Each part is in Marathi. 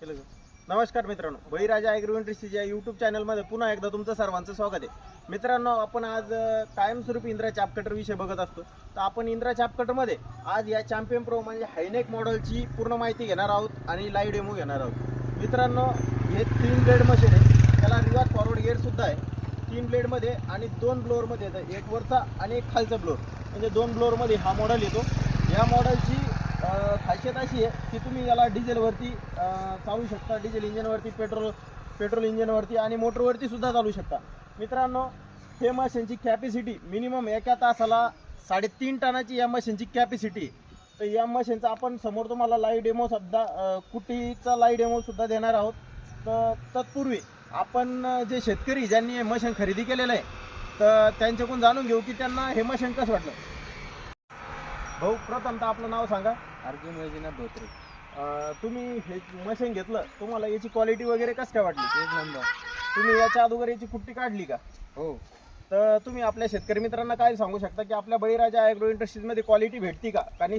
केलं का? नमस्कार मित्रांनो, बळीराजा ॲग्रो इंडस्ट्रीज या यूट्यूब चॅनलमध्ये पुन्हा एकदा तुमचं सर्वांचं स्वागत आहे. मित्रांनो, आपण आज कायमस्वरूपी इंद्रा चॅप कटर विषय बघत असतो. तर आपण इंद्रा चॅप कटरमध्ये आज या चॅम्पियन प्रो म्हणजे हायनेक मॉडेलची पूर्ण माहिती घेणार आहोत आणि लाईव्ह डेमो घेणार आहोत. मित्रांनो, हे 3 ब्लेड मशीन आहे, त्याला रिवर्स फॉरवर्ड गिअर सुद्धा आहे. 3 ब्लेडमध्ये आणि 2 ब्लोअरमध्ये येतं, एक वरचा आणि एक खालचा ब्लोअर, म्हणजे 2 ब्लोअरमध्ये हा मॉडेल येतो. या मॉडेलची खासियत अशी आहे की तुम्ही याला डिझेलवरती चालू शकता, डिझेल इंजिनवरती, पेट्रोल इंजिनवरती आणि मोटरवरती सुद्धा चालू शकता. मित्रांनो, हे मशीनची कॅपॅसिटी मिनिमम एका तासाला 3.5 टनाची या मशीनची कॅपॅसिटी. तर या मशीनचा आपण समोर तुम्हाला लाईव्ह डेमो सुद्धा कुटीचा लाईव्ह डेमो सुद्धा देणार आहोत. तर तत्पूर्वी आपण जे शेतकरी ज्यांनी हे मशीन खरेदी केलेलं आहे तर त्यांच्याकडून जाणून घेऊ की त्यांना हे मशीन कसं वाटलं. भाऊ, प्रथमतः आपलं नाव सांगा. अर्जुन वैजनाथ धोत्रे. तुम्ही हे मशीन घेतलं, तुम्हाला याची क्वालिटी वगैरे कसं काय वाटली? एक नंबर. तुम्ही याच्या अगोदर याची कुट्टी काढली का? हो. तर तुम्ही आपल्या शेतकरी मित्रांना काय सांगू शकता की आपल्या बळीराजा ॲग्रो इंडस्ट्रीजमध्ये क्वालिटी भेटती का? कारण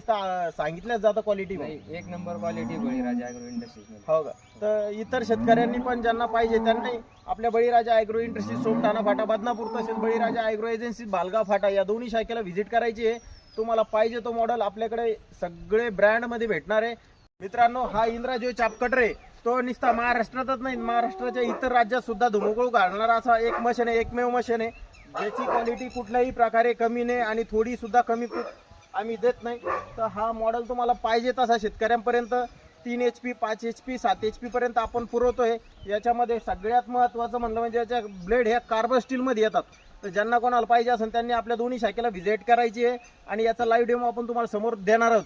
सांगितल्याच जातं क्वालिटी नाही, एक नंबर क्वालिटी बळीराजा ॲग्रो इंडस्ट्रीज. हो का? तर इतर शेतकऱ्यांनी पण ज्यांना पाहिजे त्यांनी आपल्या बळीराजा ॲग्रो इंडस्ट्रीज सोमठाणा फाटा बदनापूर तसेच बळीराजा ॲग्रो एजन्सी भालगाव फाटा या दोन्ही शाखेला व्हिजिट करायची आहे. तुम्हाला पाहिजे तो मॉडेल आपल्याकडे सगळे ब्रँडमध्ये भेटणार आहे. मित्रांनो, हा इंद्रा जो चॅप कटर आहे तो नुसता महाराष्ट्रातच नाही, महाराष्ट्राच्या इतर राज्यात सुद्धा धुमकूळ घालणारा असा एक मशीन आहे, एकमेव मशीन आहे ज्याची क्वालिटी कुठल्याही प्रकारे कमी नाही आणि थोडी सुद्धा कमी आम्ही देत नाही. तर हा मॉडेल तुम्हाला पाहिजे तसा शेतकऱ्यांपर्यंत 3 HP, 5 HP, 7 HP पर्यंत आपण पुरवतोय. याच्यामध्ये सगळ्यात महत्त्वाचं म्हणलं म्हणजे याच्या ब्लेड ह्या कार्बन स्टीलमध्ये येतात. तर ज्यांना कोणाला पाहिजे असेल त्यांनी आपल्या दोन्ही शाखेला व्हिजिट करायची आहे आणि याचा लाईव्ह डेमो आपण तुम्हाला समोर देणार आहोत.